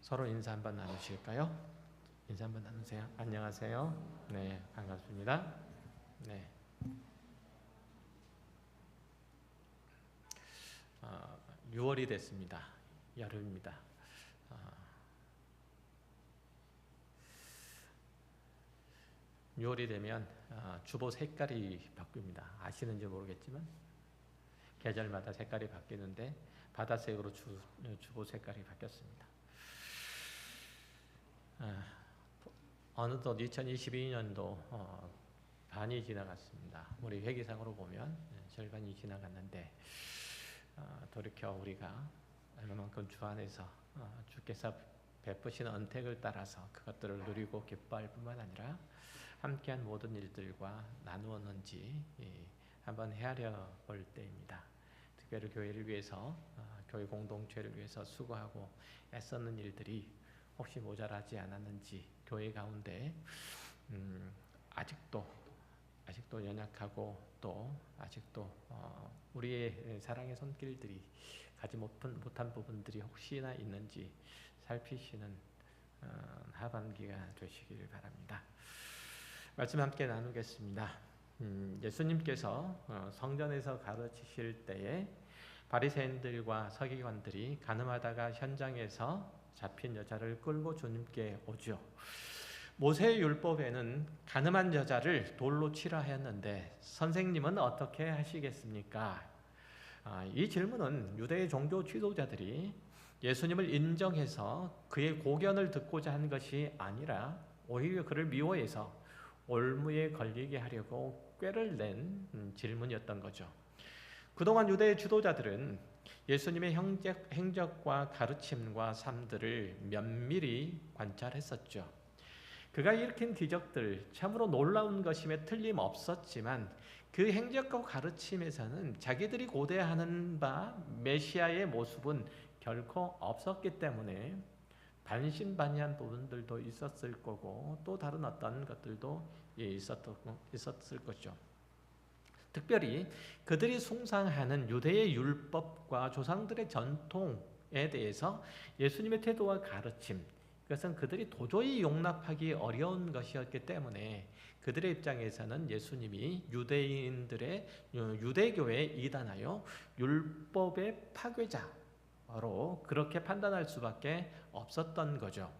서로 인사 한번 나누실까요? 인사 한번 나누세요. 안녕하세요. 네, 반갑습니다. 네, 6월이 됐습니다. 여름입니다. 6월이 되면 주보 색깔이 바뀝니다. 아시는지 모르겠지만 계절마다 색깔이 바뀌는데 바다색으로 주보 색깔이 바뀌었습니다. 어느덧 2022년도 반이 지나갔습니다. 우리 회기상으로 보면 절반이 지나갔는데 돌이켜 우리가 얼마만큼 주 안에서 주께서 베푸시는 언택을 따라서 그것들을 누리고 기뻐할 뿐만 아니라 함께한 모든 일들과 나누었는지 한번 헤아려 볼 때입니다. 특별히 교회를 위해서 교회 공동체를 위해서 수고하고 애썼는 일들이 혹시 모자라지 않았는지, 교회 가운데 아직도 연약하고 또 아직도 우리의 사랑의 손길들이 가지 못한 부분들이 혹시나 있는지 살피시는 하반기가 되시길 바랍니다. 말씀 함께 나누겠습니다. 예수님께서 성전에서 가르치실 때에 바리새인들과 서기관들이 가늠하다가 현장에서 잡힌 여자를 끌고 주님께 오죠. 모세의 율법에는 가늠한 여자를 돌로 치라 하였는데 선생님은 어떻게 하시겠습니까? 이 질문은 유대의 종교 지도자들이 예수님을 인정해서 그의 고견을 듣고자 한 것이 아니라 오히려 그를 미워해서 올무에 걸리게 하려고 꾀를 낸 질문이었던 거죠. 그동안 유대의 지도자들은 예수님의 행적과 가르침과 삶들을 면밀히 관찰했었죠. 그가 일으킨 기적들 참으로 놀라운 것임에 틀림없었지만 그 행적과 가르침에서는 자기들이 고대하는 바 메시아의 모습은 결코 없었기 때문에 반신반의한 부분들도 있었을 거고 또 다른 어떤 것들도 있었을 거죠. 특별히 그들이 숭상하는 유대의 율법과 조상들의 전통에 대해서 예수님의 태도와 가르침, 그것은 그들이 도저히 용납하기 어려운 것이었기 때문에 그들의 입장에서는 예수님이 유대인들의 유대교에 이단하여 율법의 파괴자로 그렇게 판단할 수밖에 없었던 거죠.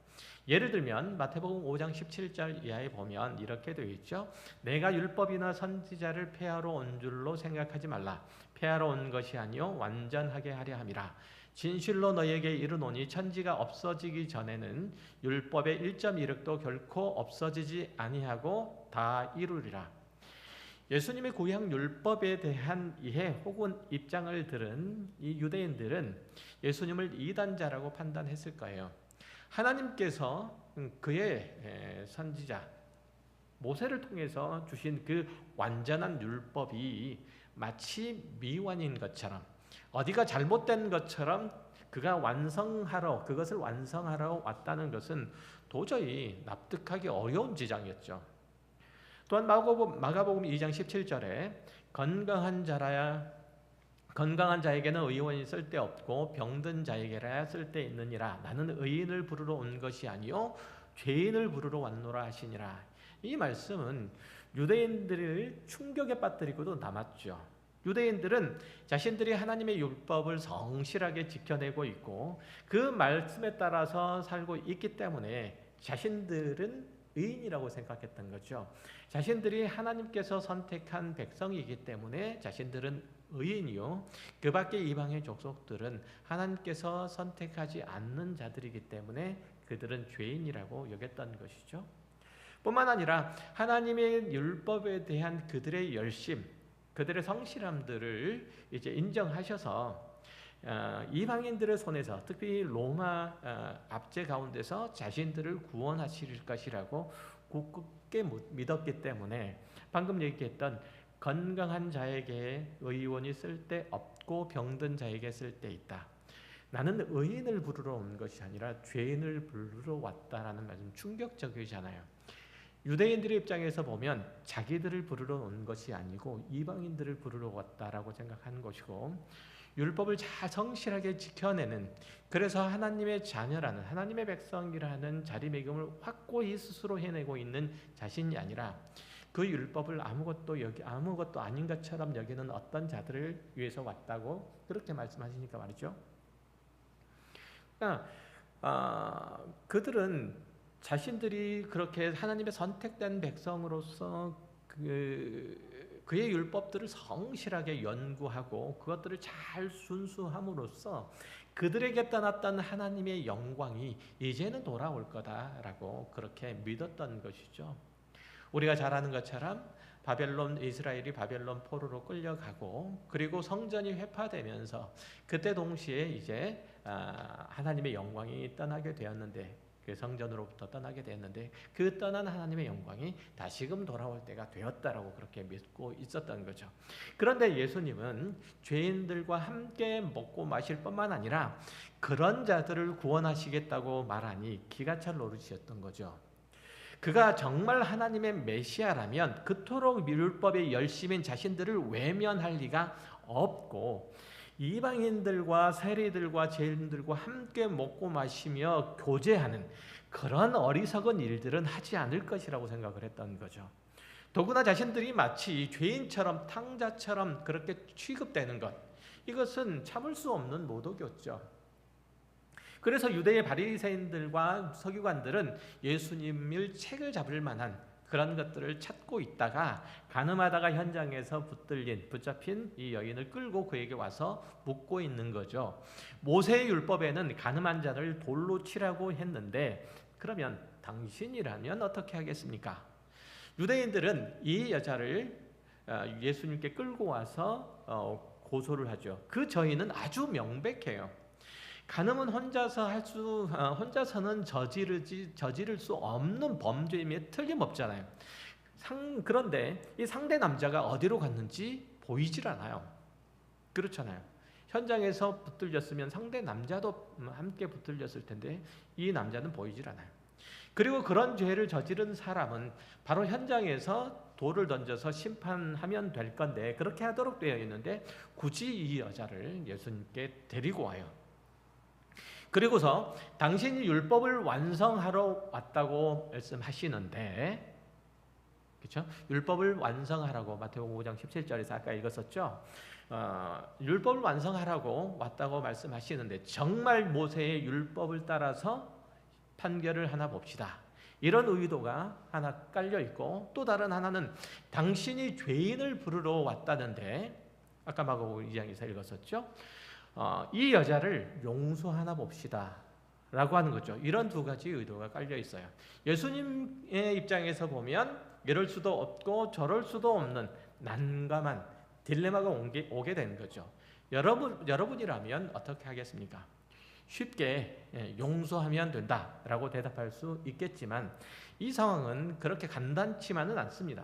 예를 들면 마태복음 5장 17절 이하에 보면 이렇게 되어 있죠. 내가 율법이나 선지자를 폐하러 온 줄로 생각하지 말라. 폐하러 온 것이 아니요 완전하게 하려 함이라. 진실로 너희에게 이르노니 천지가 없어지기 전에는 율법의 1.1획도 결코 없어지지 아니하고 다 이루리라. 예수님의 구약 율법에 대한 이해 혹은 입장을 들은 이 유대인들은 예수님을 이단자라고 판단했을 거예요. 하나님께서 그의 선지자 모세를 통해서 주신 그 완전한 율법이 마치 미완인 것처럼 어디가 잘못된 것처럼 그것을 완성하러 왔다는 것은 도저히 납득하기 어려운 지장이었죠. 또한 마가복음 2장 17절에 건강한 자에게는 의원이 쓸데없고 병든 자에게라야 쓸데있느니라. 나는 의인을 부르러 온 것이 아니요 죄인을 부르러 왔노라 하시니라. 이 말씀은 유대인들을 충격에 빠뜨리고도 남았죠. 유대인들은 자신들이 하나님의 율법을 성실하게 지켜내고 있고 그 말씀에 따라서 살고 있기 때문에 자신들은 의인이라고 생각했던 거죠. 자신들이 하나님께서 선택한 백성이기 때문에 자신들은 의인이요 그 밖의 이방의 족속들은 하나님께서 선택하지 않는 자들이기 때문에 그들은 죄인이라고 여겼던 것이죠. 뿐만 아니라 하나님의 율법에 대한 그들의 열심, 그들의 성실함들을 이제 인정하셔서 이방인들의 손에서 특히 로마 압제 가운데서 자신들을 구원하실 것이라고 굳게 믿었기 때문에 방금 얘기했던 건강한 자에게 의원이 쓸데없고 병든 자에게 쓸데있다. 나는 의인을 부르러 온 것이 아니라 죄인을 부르러 왔다라는 말씀 충격적이잖아요. 유대인들의 입장에서 보면 자기들을 부르러 온 것이 아니고 이방인들을 부르러 왔다라고 생각하는 것이고 율법을 잘 성실하게 지켜내는, 그래서 하나님의 자녀라는, 하나님의 백성이라는 자리매김을 확고히 스스로 해내고 있는 자신이 아니라 그 율법을 아무것도 아닌 것처럼 여기는 어떤 자들을 위해서 왔다고 그렇게 말씀하시니까 말이죠. 그러니까 그들은 자신들이 그렇게 하나님의 선택된 백성으로서 그의 율법들을 성실하게 연구하고 그것들을 잘 순수함으로써 그들에게 떠났던 하나님의 영광이 이제는 돌아올 거다라고 그렇게 믿었던 것이죠. 우리가 잘 아는 것처럼 이스라엘이 바벨론 포로로 끌려가고 그리고 성전이 회파되면서 그때 동시에 이제 하나님의 영광이 떠나게 되었는데, 그 성전으로부터 떠나게 되었는데 그 떠난 하나님의 영광이 다시금 돌아올 때가 되었다라고 그렇게 믿고 있었던 거죠. 그런데 예수님은 죄인들과 함께 먹고 마실 뿐만 아니라 그런 자들을 구원하시겠다고 말하니 기가 찰 노릇이었던 거죠. 그가 정말 하나님의 메시아라면 그토록 율법의 열심인 자신들을 외면할 리가 없고 이방인들과 세리들과 죄인들과 함께 먹고 마시며 교제하는 그런 어리석은 일들은 하지 않을 것이라고 생각을 했던 거죠. 더구나 자신들이 마치 죄인처럼 탕자처럼 그렇게 취급되는 것, 이것은 참을 수 없는 모독이었죠. 그래서 유대의 바리새인들과 서기관들은 예수님을 책을 잡을 만한 그런 것들을 찾고 있다가 가늠하다가 현장에서 붙잡힌 이 여인을 끌고 그에게 와서 묻고 있는 거죠. 모세의 율법에는 가늠한 자를 돌로 치라고 했는데 그러면 당신이라면 어떻게 하겠습니까? 유대인들은 이 여자를 예수님께 끌고 와서 고소를 하죠. 그 저희는 아주 명백해요. 간음은 혼자서는 저지를 수 없는 범죄임에 틀림없잖아요. 그런데 이 상대 남자가 어디로 갔는지 보이질 않아요. 그렇잖아요. 현장에서 붙들렸으면 상대 남자도 함께 붙들렸을 텐데 이 남자는 보이질 않아요. 그리고 그런 죄를 저지른 사람은 바로 현장에서 돌을 던져서 심판하면 될 건데 그렇게 하도록 되어 있는데 굳이 이 여자를 예수님께 데리고 와요. 그리고서 당신이 율법을 완성하러 왔다고 말씀하시는데, 그렇죠? 율법을 완성하라고 마태복음 5장 17절에서 아까 읽었었죠. 율법을 완성하라고 왔다고 말씀하시는데 정말 모세의 율법을 따라서 판결을 하나 봅시다. 이런 의도가 하나 깔려 있고 또 다른 하나는 당신이 죄인을 부르러 왔다는데 아까 마가복음 2장에서 읽었었죠. 이 여자를 용서하나 봅시다 라고 하는 거죠. 이런 두 가지 의도가 깔려 있어요. 예수님의 입장에서 보면 이럴 수도 없고 저럴 수도 없는 난감한 딜레마가 오게 된 거죠. 여러분이라면 어떻게 하겠습니까? 쉽게 용서하면 된다라고 대답할 수 있겠지만 이 상황은 그렇게 간단치만은 않습니다.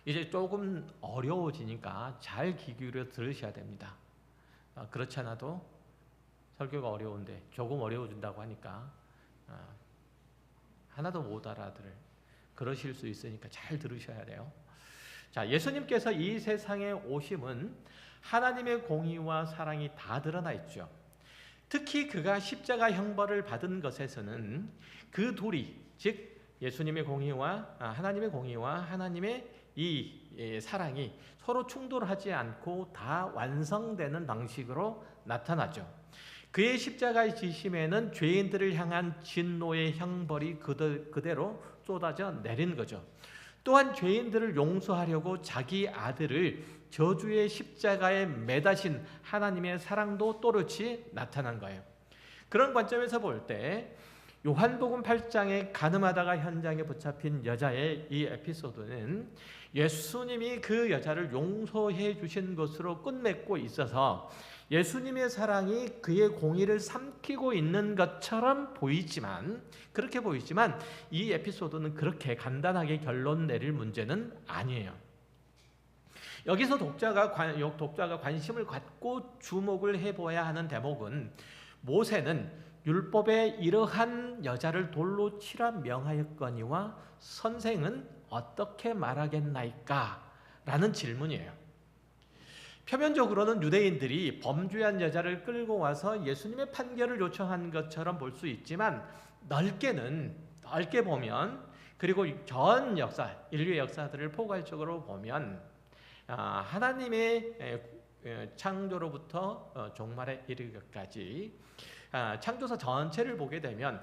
이제 조금 어려워지니까 잘 귀 기울여 들으셔야 됩니다. 그렇지 않아도 설교가 어려운데 조금 어려워진다고 하니까 하나도 못 알아들을 그러실 수 있으니까 잘 들으셔야 돼요. 자, 예수님께서 이 세상에 오심은 하나님의 공의와 사랑이 다 드러나 있죠. 특히 그가 십자가 형벌을 받은 것에서는 그 둘이, 즉 예수님의 공의와 하나님의 공의와 하나님의 이 사랑이 서로 충돌하지 않고 다 완성되는 방식으로 나타나죠. 그의 십자가의 지심에는 죄인들을 향한 진노의 형벌이 그대로 쏟아져 내린 거죠. 또한 죄인들을 용서하려고 자기 아들을 저주의 십자가에 매다신 하나님의 사랑도 또렷이 나타난 거예요. 그런 관점에서 볼 때 요한복음 8장에 간음하다가 현장에 붙잡힌 여자의 이 에피소드는 예수님이 그 여자를 용서해 주신 것으로 끝맺고 있어서 예수님의 사랑이 그의 공의를 삼키고 있는 것처럼 보이지만, 그렇게 보이지만 이 에피소드는 그렇게 간단하게 결론 내릴 문제는 아니에요. 여기서 독자가 관심을 갖고 주목을 해봐야 하는 대목은 모세는 율법에 이러한 여자를 돌로 치라 명하였거니와 선생은 어떻게 말하겠나이까? 라는 질문이에요. 표면적으로는 유대인들이 범죄한 여자를 끌고 와서 예수님의 판결을 요청한 것처럼 볼 수 있지만 넓게 보면, 그리고 전 역사, 인류의 역사들을 포괄적으로 보면 하나님의 창조로부터 종말에 이르기까지 창조사 전체를 보게 되면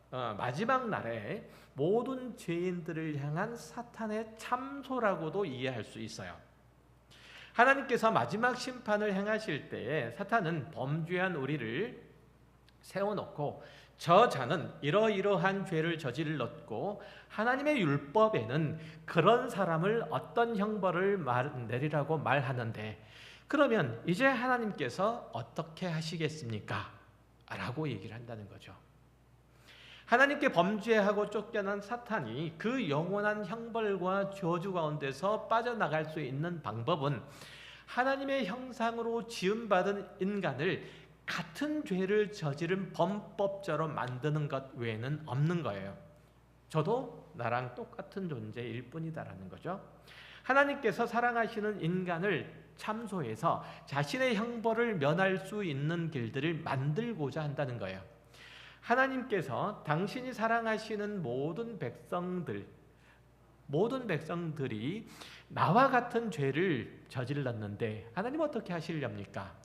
마지막 날에 모든 죄인들을 향한 사탄의 참소라고도 이해할 수 있어요. 하나님께서 마지막 심판을 행하실 때에 사탄은 범죄한 우리를 세워놓고 저 자는 이러이러한 죄를 저질렀고 하나님의 율법에는 그런 사람을 어떤 형벌을 내리라고 말하는데, 그러면 이제 하나님께서 어떻게 하시겠습니까? 라고 얘기를 한다는 거죠. 하나님께 범죄하고 쫓겨난 사탄이 그 영원한 형벌과 저주 가운데서 빠져나갈 수 있는 방법은 하나님의 형상으로 지음받은 인간을 같은 죄를 저지른 범법자로 만드는 것 외에는 없는 거예요. 저도 나랑 똑같은 존재일 뿐이다라는 거죠. 하나님께서 사랑하시는 인간을 참소해서 자신의 형벌을 면할 수 있는 길들을 만들고자 한다는 거예요. 하나님께서 당신이 사랑하시는 모든 백성들이 나와 같은 죄를 저질렀는데 하나님 어떻게 하시렵니까?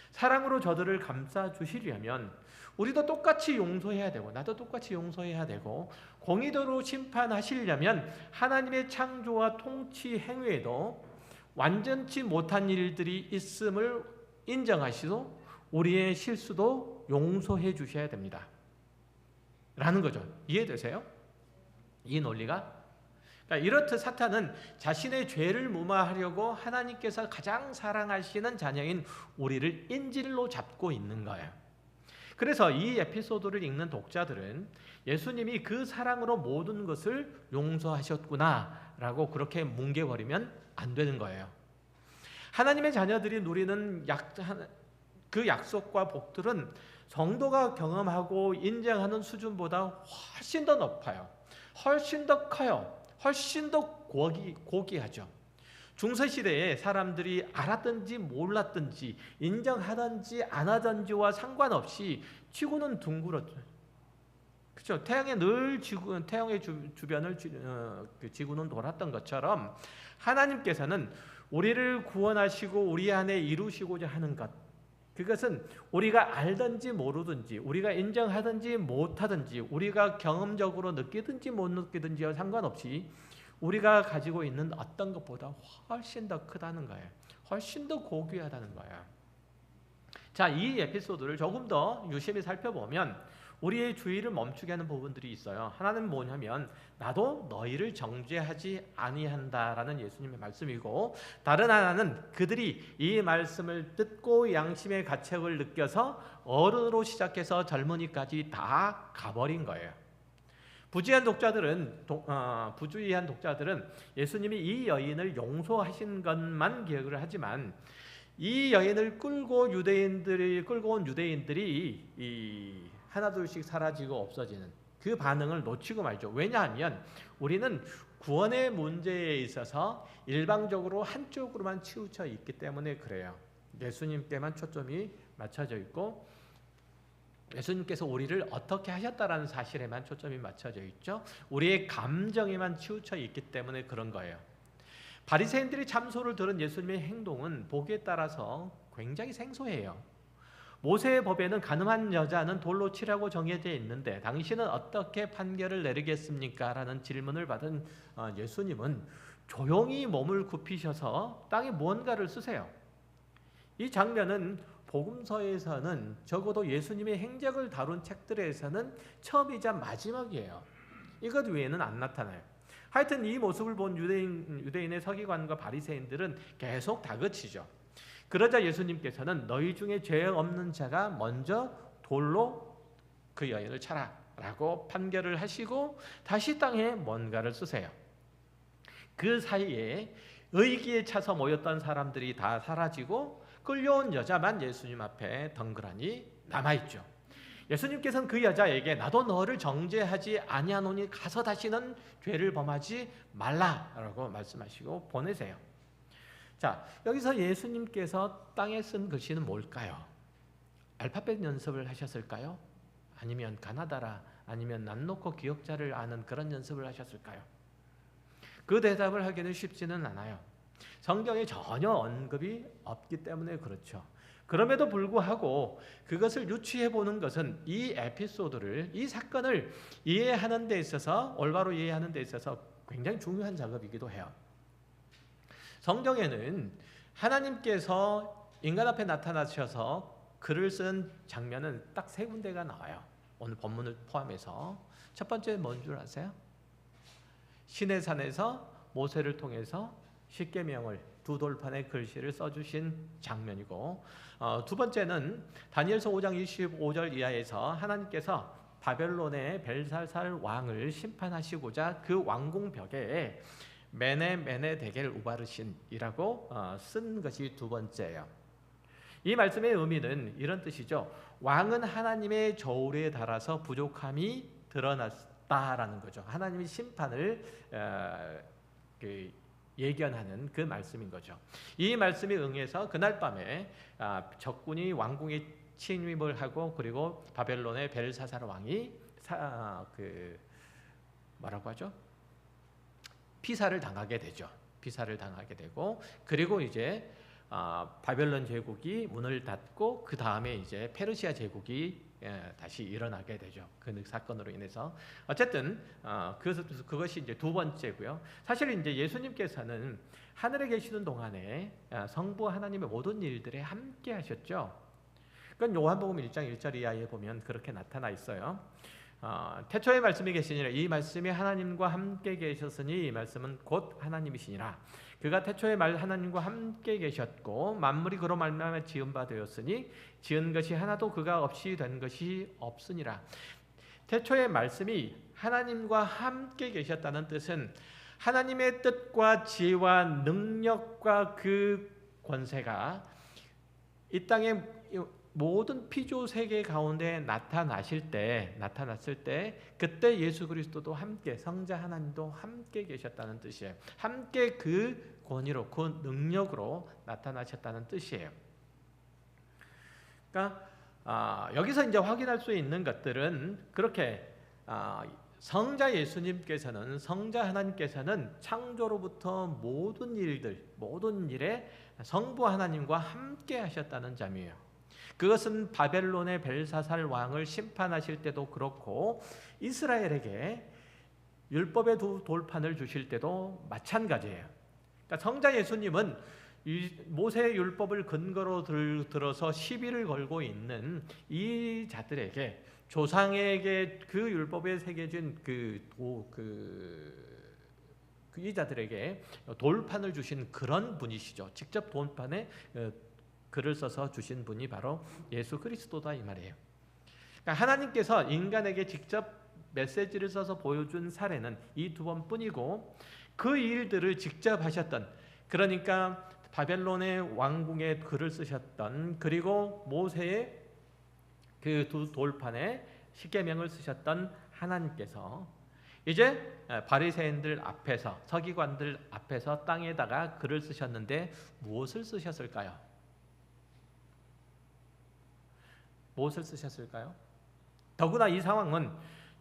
사랑으로 저들을 감싸주시려면 우리도 똑같이 용서해야 되고 나도 똑같이 용서해야 되고, 공의대로 심판하시려면 하나님의 창조와 통치 행위에도 완전치 못한 일들이 있음을 인정하시고 우리의 실수도 용서해 주셔야 됩니다 라는 거죠. 이해되세요? 이 논리가? 그러니까 이렇듯 사탄은 자신의 죄를 무마하려고 하나님께서 가장 사랑하시는 자녀인 우리를 인질로 잡고 있는 거예요. 그래서 이 에피소드를 읽는 독자들은 예수님이 그 사랑으로 모든 것을 용서하셨구나 라고 그렇게 뭉개버리면 안 되는 거예요. 하나님의 자녀들이 누리는 그 약속과 복들은 성도가 경험하고 인정하는 수준보다 훨씬 더 높아요. 훨씬 더 커요. 훨씬 더 고귀하죠. 중세시대에 사람들이 알았든지 몰랐든지 인정하든지 안 하든지와 상관없이 지구는 둥글었죠. 그렇죠? 태양의 주변을 지구는 돌았던 것처럼 하나님께서는 우리를 구원하시고 우리 안에 이루시고자 하는 것, 그것은 우리가 알든지 모르든지 우리가 인정하든지 못하든지 우리가 경험적으로 느끼든지 못 느끼든지와 상관없이 우리가 가지고 있는 어떤 것보다 훨씬 더 크다는 거예요. 훨씬 더 고귀하다는 거예요. 자, 이 에피소드를 조금 더 유심히 살펴보면 우리의 주의를 멈추게 하는 부분들이 있어요. 하나는 뭐냐면 나도 너희를 정죄하지 아니한다라는 예수님의 말씀이고, 다른 하나는 그들이 이 말씀을 듣고 양심의 가책을 느껴서 어른으로 시작해서 젊은이까지 다 가버린 거예요. 부주의한 독자들은 예수님이 이 여인을 용서하신 것만 기억을 하지만 이 여인을 끌고 온 유대인들이 하나둘씩 사라지고 없어지는 그 반응을 놓치고 말죠. 왜냐하면 우리는 구원의 문제에 있어서 일방적으로 한쪽으로만 치우쳐 있기 때문에 그래요. 예수님께만 초점이 맞춰져 있고 예수님께서 우리를 어떻게 하셨다라는 사실에만 초점이 맞춰져 있죠. 우리의 감정에만 치우쳐 있기 때문에 그런 거예요. 바리새인들이 참소를 들은 예수님의 행동은 보기에 따라서 굉장히 생소해요. 모세의 법에는 가늠한 여자는 돌로 치라고 정해져 있는데 당신은 어떻게 판결을 내리겠습니까? 라는 질문을 받은 예수님은 조용히 몸을 굽히셔서 땅에 무언가를 쓰세요. 이 장면은 복음서에서는 적어도 예수님의 행적을 다룬 책들에서는 처음이자 마지막이에요. 이것 외에는 안 나타나요. 하여튼 이 모습을 본 유대인의 서기관과 바리새인들은 계속 다그치죠. 그러자 예수님께서는 너희 중에 죄 없는 자가 먼저 돌로 그 여인을 차라 라고 판결을 하시고 다시 땅에 뭔가를 쓰세요. 그 사이에 의기에 차서 모였던 사람들이 다 사라지고 끌려온 여자만 예수님 앞에 덩그러니 남아있죠. 예수님께서는 그 여자에게 나도 너를 정죄하지 아니하노니 가서 다시는 죄를 범하지 말라라고 말씀하시고 보내세요. 자, 여기서 예수님께서 땅에 쓴 글씨는 뭘까요? 알파벳 연습을 하셨을까요? 아니면 가나다라, 아니면 낱놓고 기억자를 아는 그런 연습을 하셨을까요? 그 대답을 하기는 쉽지는 않아요. 성경에 전혀 언급이 없기 때문에 그렇죠. 그럼에도 불구하고 그것을 유추해 보는 것은 이 에피소드를, 이 사건을 이해하는 데 있어서, 올바로 이해하는 데 있어서 굉장히 중요한 작업이기도 해요. 성경에는 하나님께서 인간 앞에 나타나셔서 글을 쓴 장면은 딱 3군데가 나와요. 오늘 본문을 포함해서. 첫 번째 뭔 줄 아세요? 시내산에서 모세를 통해서 십계명을, 2돌판의 글씨를 써주신 장면이고, 두 번째는 다니엘서 5장 25절 이하에서 하나님께서 바벨론의 벨사살 왕을 심판하시고자 그 왕궁벽에 메네 데겔 우바르신이라고 쓴 것이 두 번째예요. 이 말씀의 의미는 이런 뜻이죠. 왕은 하나님의 저울에 달아서 부족함이 드러났다라는 거죠. 하나님의 심판을 예견하는 그 말씀인 거죠. 이 말씀에 응해서 그날 밤에 적군이 왕궁에 침입을 하고, 그리고 바벨론의 벨사살 왕이 뭐라고 하죠? 피살을 당하게 되죠. 피살을 당하게 되고, 그리고 이제 바벨론 제국이 문을 닫고, 그 다음에 이제 페르시아 제국이 다시 일어나게 되죠. 그 사건으로 인해서. 어쨌든 그것이 이제 두 번째고요. 사실 이제 예수님께서는 하늘에 계시는 동안에 성부 하나님의 모든 일들에 함께 하셨죠. 그건 요한복음 1장 1절 이하에 보면 그렇게 나타나 있어요. 태초에 말씀이 계시니라. 이 말씀이 하나님과 함께 계셨으니 이 말씀은 곧 하나님이시니라. 그가 태초에 하나님과 함께 계셨고 만물이 그로 말미암아 지은 바 되었으니 지은 것이 하나도 그가 없이 된 것이 없으니라. 태초의 말씀이 하나님과 함께 계셨다는 뜻은 하나님의 뜻과 지혜와 능력과 그 권세가 이 땅의 모든 피조 세계 가운데 나타났을 때 그때 예수 그리스도도 함께, 성자 하나님도 함께 계셨다는 뜻이에요. 함께 그 권위로, 그 능력으로 나타나셨다는 뜻이에요. 그러니까 여기서 이제 확인할 수 있는 것들은 그렇게 성자 예수님께서는, 성자 하나님께서는 창조로부터 모든 일에 성부 하나님과 함께 하셨다는 점이에요. 그것은 바벨론의 벨사살 왕을 심판하실 때도 그렇고 이스라엘에게 율법의 2돌판을 주실 때도 마찬가지예요. 그러니까 성자 예수님은 모세의 율법을 근거로 들어서 시비를 걸고 있는 이 자들에게, 조상에게 그 율법에 새겨진 이 자들에게 돌판을 주신 그런 분이시죠. 직접 돌판에 글을 써서 주신 분이 바로 예수 그리스도다 이 말이에요. 그러니까 하나님께서 인간에게 직접 메시지를 써서 보여준 사례는 이 2번뿐이고 그 일들을 직접 하셨던, 그러니까 바벨론의 왕궁에 글을 쓰셨던, 그리고 모세의 그 2돌판에 십계명을 쓰셨던 하나님께서 이제 바리새인들 앞에서, 서기관들 앞에서 땅에다가 글을 쓰셨는데 무엇을 쓰셨을까요? 무엇을 쓰셨을까요? 더구나 이 상황은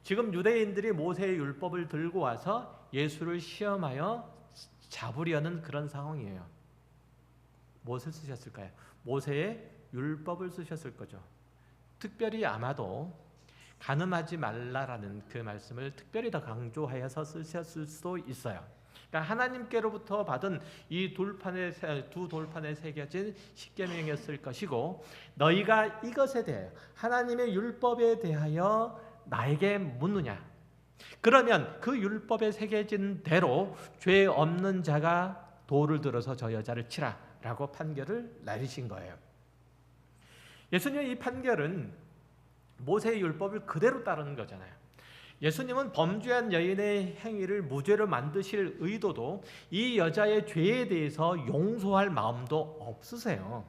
지금 유대인들이 모세의 율법을 들고 와서 예수를 시험하여 잡으려는 그런 상황이에요. 무엇을 쓰셨을까요? 모세의 율법을 쓰셨을 거죠. 특별히 아마도 간음하지 말라라는 그 말씀을 특별히 더 강조하여서 쓰셨을 수도 있어요. 그러니까 하나님께로부터 받은 이 2돌판에 새겨진 십계명이었을 것이고, 너희가 이것에 대하여, 하나님의 율법에 대하여 나에게 묻느냐? 그러면 그 율법에 새겨진 대로 죄 없는 자가 돌을 들어서 저 여자를 치라라고 판결을 내리신 거예요. 예수님의 이 판결은 모세의 율법을 그대로 따르는 거잖아요. 예수님은 범죄한 여인의 행위를 무죄로 만드실 의도도, 이 여자의 죄에 대해서 용서할 마음도 없으세요.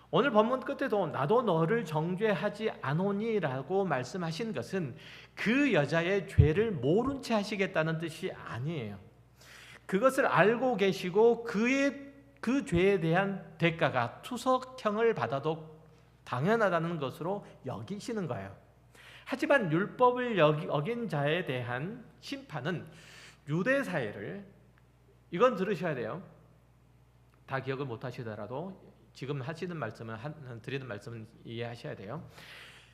오늘 본문 끝에도 나도 너를 정죄하지 않으니라고 말씀하신 것은 그 여자의 죄를 모른 채 하시겠다는 뜻이 아니에요. 그것을 알고 계시고 그의 그 죄에 대한 대가가 투석형을 받아도 당연하다는 것으로 여기시는 거예요. 하지만 율법을 어긴 자에 대한 심판은 유대 사회를, 이건 들으셔야 돼요. 다 기억을 못 하시더라도 지금 하시는 말씀은 드리는 말씀은 이해하셔야 돼요.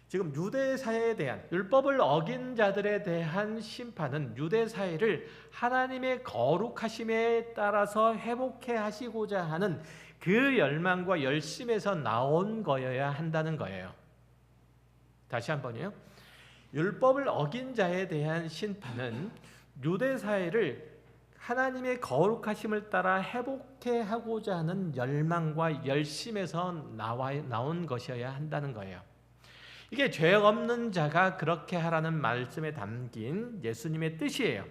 지금 유대 사회에 대한, 율법을 어긴 자들에 대한 심판은 유대 사회를 하나님의 거룩하심에 따라서 회복해 하시고자 하는 그 열망과 열심에서 나온 거여야 한다는 거예요. 다시 한번요. 율법을 어긴 자에 대한 심판은 유대 사회를 하나님의 거룩하심을 따라 회복해 하고자 하는 열망과 열심에서 나온 것이어야 한다는 거예요. 이게 죄 없는 자가 그렇게 하라는 말씀에 담긴 예수님의 뜻이에요.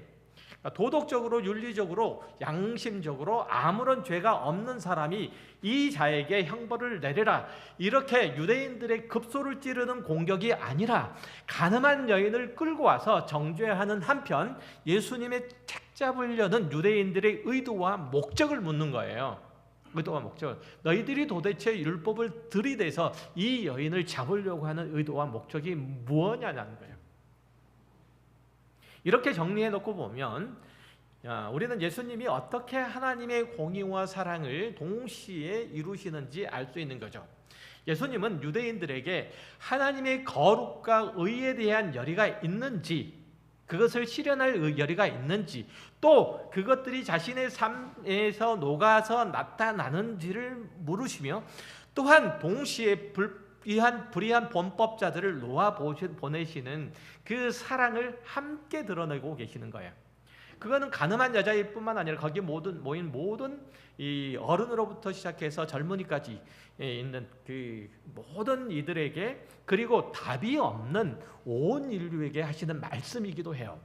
도덕적으로, 윤리적으로, 양심적으로 아무런 죄가 없는 사람이 이 자에게 형벌을 내려라, 이렇게 유대인들의 급소를 찌르는 공격이 아니라 가늠한 여인을 끌고 와서 정죄하는 한편 예수님의 책 잡으려는 유대인들의 의도와 목적을 묻는 거예요. 의도와 목적, 너희들이 도대체 율법을 들이대서 이 여인을 잡으려고 하는 의도와 목적이 무엇냐는 거예요. 이렇게 정리해 놓고 보면 우리는 예수님이 어떻게 하나님의 공의와 사랑을 동시에 이루시는지 알 수 있는 거죠. 예수님은 유대인들에게 하나님의 거룩과 의에 대한 열의가 있는지, 그것을 실현할 열의가 있는지, 또 그것들이 자신의 삶에서 녹아서 나타나는지를 물으시며, 또한 동시에 불의한 범법자들을 놓아 보내시는 그 사랑을 함께 드러내고 계시는 거예요. 그거는 가늠한 여자일 뿐만 아니라 거기에 모인 모든 이 어른으로부터 시작해서 젊은이까지 있는 그 모든 이들에게, 그리고 답이 없는 온 인류에게 하시는 말씀이기도 해요.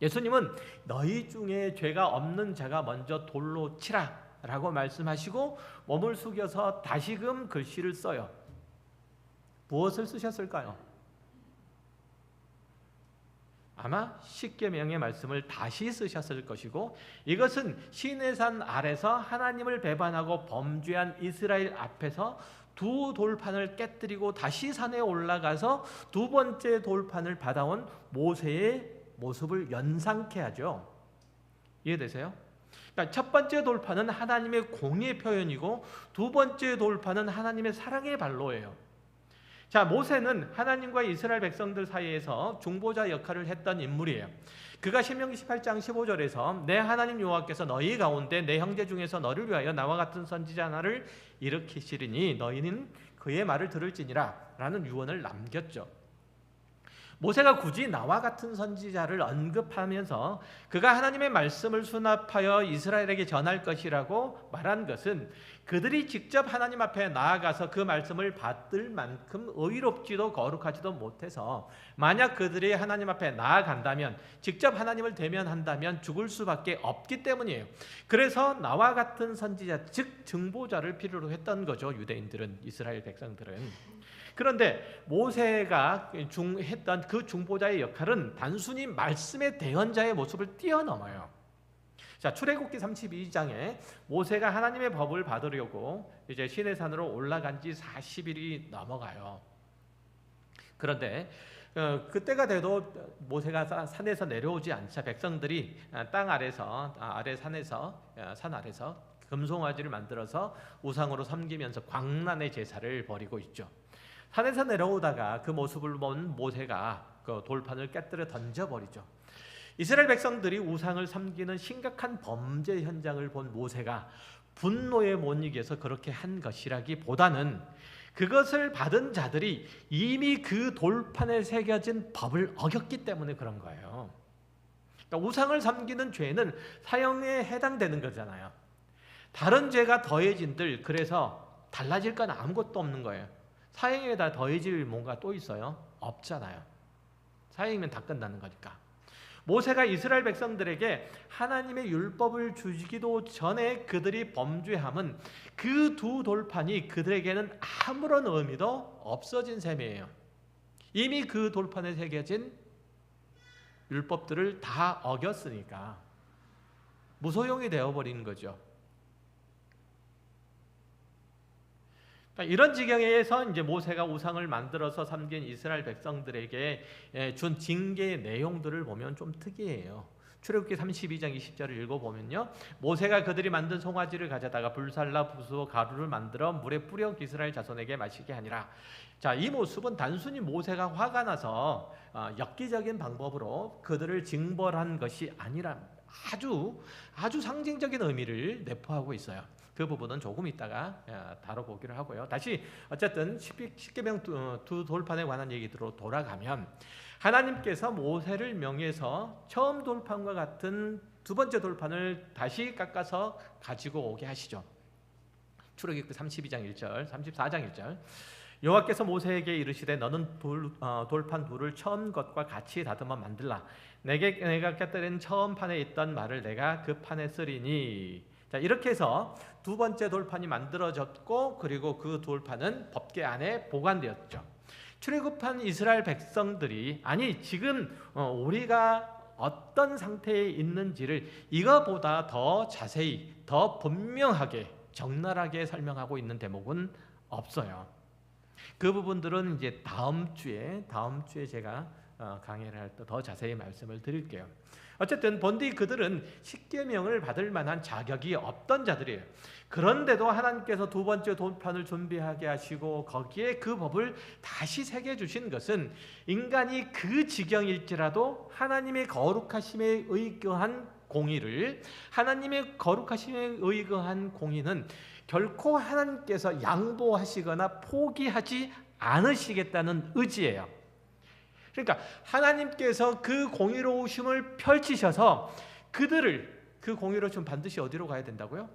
예수님은 너희 중에 죄가 없는 자가 먼저 돌로 치라 라고 말씀하시고 몸을 숙여서 다시금 글씨를 써요. 무엇을 쓰셨을까요? 아마 십계명의 말씀을 다시 쓰셨을 것이고, 이것은 시내산 아래서 하나님을 배반하고 범죄한 이스라엘 앞에서 두 돌판을 깨뜨리고 다시 산에 올라가서 두 번째 돌판을 받아온 모세의 모습을 연상케 하죠. 이해되세요? 그러니까 첫 번째 돌판은 하나님의 공의의 표현이고 두 번째 돌판은 하나님의 사랑의 발로예요. 자, 모세는 하나님과 이스라엘 백성들 사이에서 중보자 역할을 했던 인물이에요. 그가 신명기 18장 15절에서 내 하나님 여호와께서 너희 가운데 내 형제 중에서 너를 위하여 나와 같은 선지자 하나를 일으키시리니 너희는 그의 말을 들을지니라 라는 유언을 남겼죠. 모세가 굳이 나와 같은 선지자를 언급하면서 그가 하나님의 말씀을 수납하여 이스라엘에게 전할 것이라고 말한 것은 그들이 직접 하나님 앞에 나아가서 그 말씀을 받을 만큼 의롭지도 거룩하지도 못해서, 만약 그들이 하나님 앞에 나아간다면, 직접 하나님을 대면한다면 죽을 수밖에 없기 때문이에요. 그래서 나와 같은 선지자, 즉 증보자를 필요로 했던 거죠. 유대인들은, 이스라엘 백성들은. 그런데 모세가 했던 그 중보자의 역할은 단순히 말씀의 대언자의 모습을 뛰어넘어요. 자, 출애굽기 32장에 모세가 하나님의 법을 받으려고 이제 시내산으로 올라간 지 40일이 넘어가요. 그런데 그때가 돼도 모세가 산에서 내려오지 않자 백성들이 땅 아래서 산 아래서 금송아지를 만들어서 우상으로 섬기면서 광란의 제사를 벌이고 있죠. 산에서 내려오다가 그 모습을 본 모세가 그 돌판을 깨뜨려 던져버리죠. 이스라엘 백성들이 우상을 섬기는 심각한 범죄 현장을 본 모세가 분노에 못 이겨서 그렇게 한 것이라기보다는 그것을 받은 자들이 이미 그 돌판에 새겨진 법을 어겼기 때문에 그런 거예요. 그러니까 우상을 섬기는 죄는 사형에 해당되는 거잖아요. 다른 죄가 더해진들, 그래서 달라질 건 아무것도 없는 거예요. 사형에다 더해질 뭔가 또 있어요? 없잖아요. 사형이면 다 끝나는 거니까. 모세가 이스라엘 백성들에게 하나님의 율법을 주기도 전에 그들이 범죄함은 그 두 돌판이 그들에게는 아무런 의미도 없어진 셈이에요. 이미 그 돌판에 새겨진 율법들을 다 어겼으니까 무소용이 되어버리는 거죠. 그러니까 이런 지경에서 이제 모세가 우상을 만들어서 섬긴 이스라엘 백성들에게 준 징계의 내용들을 보면 좀 특이해요. 출애굽기 32장 20절을 읽어보면요, 모세가 그들이 만든 송아지를 가져다가 불살라 부수어 가루를 만들어 물에 뿌려 이스라엘 자손에게 마시게 하니라. 자, 이 모습은 단순히 모세가 화가 나서 엽기적인 방법으로 그들을 징벌한 것이 아니라 아주 상징적인 의미를 내포하고 있어요. 그 부분은 조금 이따가 다뤄보기로 하고요. 다시 어쨌든 십계명 두 돌판에 관한 얘기로 돌아가면, 하나님께서 모세를 명해서 처음 돌판과 같은 두 번째 돌판을 다시 깎아서 가지고 오게 하시죠. 출애굽기 32장 1절, 34장 1절. 여호와께서 모세에게 이르시되 너는 돌판 둘을 처음 것과 같이 다듬어 만들라. 내가 곁들인 처음 판에 있던 말을 내가 그 판에 쓰리니. 자, 이렇게 해서 두 번째 돌판이 만들어졌고, 그리고 그 돌판은 법궤 안에 보관되었죠. 출애굽한 이스라엘 백성들이 지금 우리가 어떤 상태에 있는지를 이거보다 더 자세히, 더 분명하게, 적나라하게 설명하고 있는 대목은 없어요. 그 부분들은 이제 다음 주에 제가 강의를 할 때 더 자세히 말씀을 드릴게요. 어쨌든 본디 그들은 십계명을 받을 만한 자격이 없던 자들이에요. 그런데도 하나님께서 두 번째 돌판을 준비하게 하시고 거기에 그 법을 다시 새겨주신 것은 인간이 그 지경일지라도 하나님의 거룩하심에 의거한 공의를, 하나님의 거룩하심에 의거한 공의는 결코 하나님께서 양보하시거나 포기하지 않으시겠다는 의지예요. 그러니까 하나님께서 그 공의로우심을 펼치셔서 그들을, 그 공의로우심 반드시 어디로 가야 된다고요?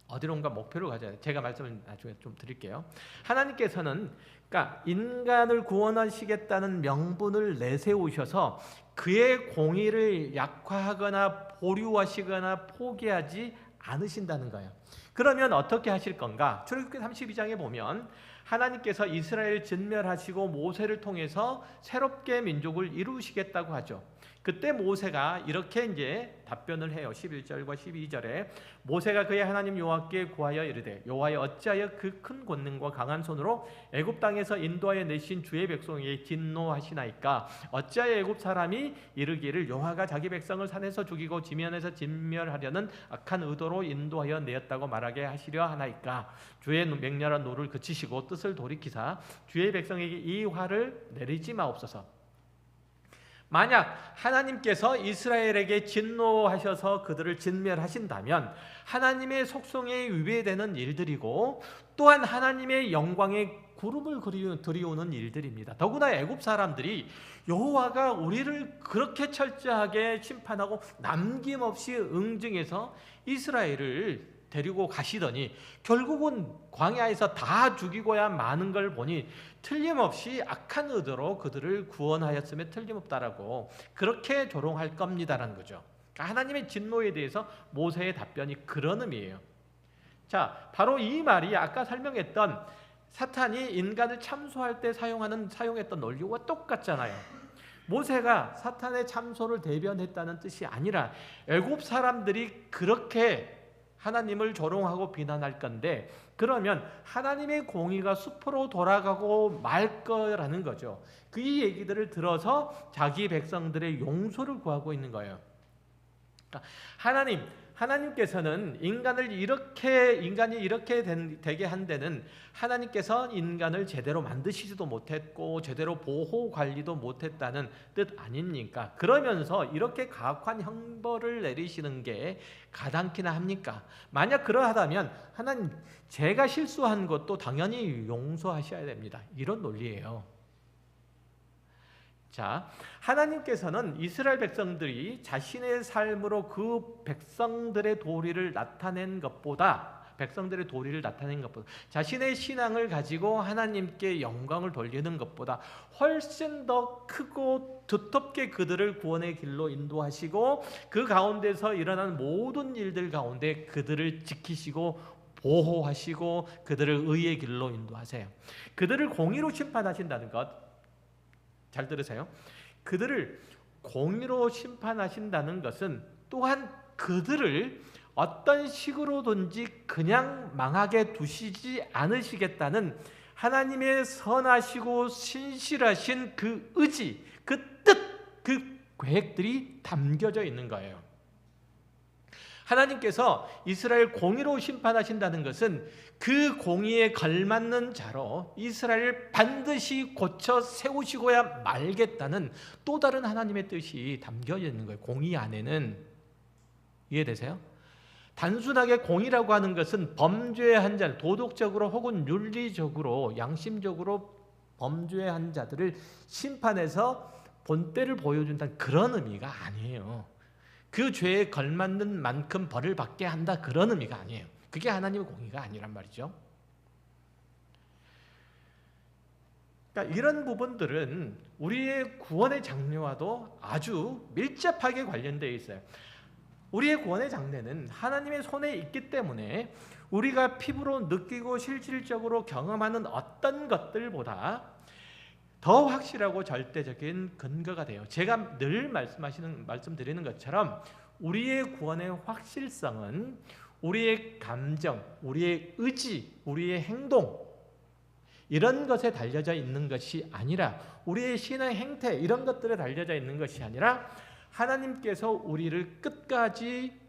어디론가 목표를 가져야 돼요. 제가 말씀을 나중에 좀 드릴게요. 하나님께서는 그러니까 인간을 구원하시겠다는 명분을 내세우셔서 그의 공의를 약화하거나 보류하시거나 포기하지 않으신다는 거예요. 그러면 어떻게 하실 건가? 출애굽기 32장에 보면 하나님께서 이스라엘 진멸하시고 모세를 통해서 새롭게 민족을 이루시겠다고 하죠. 그때 모세가 이렇게 이제 답변을 해요. 11절과 12절에 모세가 그의 하나님 여호와께 구하여 이르되 여호와여 어찌하여 그 큰 권능과 강한 손으로 애굽 땅에서 인도하여 내신 주의 백성에게 진노하시나이까? 어찌하여 애굽 사람이 이르기를 여호와가 자기 백성을 산에서 죽이고 지면에서 진멸하려는 악한 의도로 인도하여 내었다고 말하게 하시려 하나이까? 주의 맹렬한 노를 그치시고 뜻을 돌이키사 주의 백성에게 이 화를 내리지 마옵소서. 만약 하나님께서 이스라엘에게 진노하셔서 그들을 진멸하신다면 하나님의 속성에 위배되는 일들이고 또한 하나님의 영광에 구름을 들이오는 일들입니다. 더구나 애굽 사람들이 여호와가 우리를 그렇게 철저하게 심판하고 남김없이 응징해서 이스라엘을 데리고 가시더니 결국은 광야에서 다 죽이고야 마는 걸 보니 틀림없이 악한 의도로 그들을 구원하였음에 틀림없다라고 그렇게 조롱할 겁니다라는 거죠. 그러니까 하나님의 진노에 대해서 모세의 답변이 그런 의미예요. 자, 바로 이 말이 아까 설명했던 사탄이 인간을 참소할 때 사용했던 논리와 똑같잖아요. 모세가 사탄의 참소를 대변했다는 뜻이 아니라 애굽 사람들이 그렇게 하나님을 조롱하고 비난할 건데 그러면 하나님의 공의가 수포로 돌아가고 말 거라는 거죠. 그 이 얘기들을 들어서 자기 백성들의 용서를 구하고 있는 거예요. 그러니까 하나님께서는 인간이 이렇게 되게 한 데는 하나님께서 인간을 제대로 만드시지도 못했고 제대로 보호 관리도 못했다는 뜻 아닙니까? 그러면서 이렇게 가혹한 형벌을 내리시는 게 가당키나 합니까? 만약 그러하다면 하나님, 제가 실수한 것도 당연히 용서하셔야 됩니다. 이런 논리예요. 자, 하나님께서는 이스라엘 백성들이 자신의 삶으로 그 백성들의 도리를 나타낸 것보다 자신의 신앙을 가지고 하나님께 영광을 돌리는 것보다 훨씬 더 크고 두텁게 그들을 구원의 길로 인도하시고 그 가운데서 일어나는 모든 일들 가운데 그들을 지키시고 보호하시고 그들을 의의 길로 인도하세요. 그들을 공의로 심판하신다는 것, 잘 들으세요. 그들을 공의로 심판하신다는 것은 또한 그들을 어떤 식으로든지 그냥 망하게 두시지 않으시겠다는 하나님의 선하시고 신실하신 그 의지, 그 뜻, 그 계획들이 담겨져 있는 거예요. 하나님께서 이스라엘 공의로 심판하신다는 것은 그 공의에 걸맞는 자로 이스라엘을 반드시 고쳐 세우시고야 말겠다는 또 다른 하나님의 뜻이 담겨 있는 거예요. 공의 안에는. 이해되세요? 단순하게 공의라고 하는 것은 범죄한 자, 도덕적으로 혹은 윤리적으로 양심적으로 범죄한 자들을 심판해서 본때를 보여준다는 그런 의미가 아니에요. 그 죄에 걸맞는 만큼 벌을 받게 한다, 그런 의미가 아니에요. 그게 하나님의 공의가 아니란 말이죠. 그러니까 이런 부분들은 우리의 구원의 장래와도 아주 밀접하게 관련되어 있어요. 우리의 구원의 장래는 하나님의 손에 있기 때문에 우리가 피부로 느끼고 실질적으로 경험하는 어떤 것들보다 더 확실하고 절대적인 근거가 돼요. 제가 늘 말씀드리는 것처럼 우리의 구원의 확실성은 우리의 감정, 우리의 의지, 우리의 행동 이런 것에 달려져 있는 것이 아니라, 우리의 신의 행태 이런 것들에 달려져 있는 것이 아니라 하나님께서 우리를 끝까지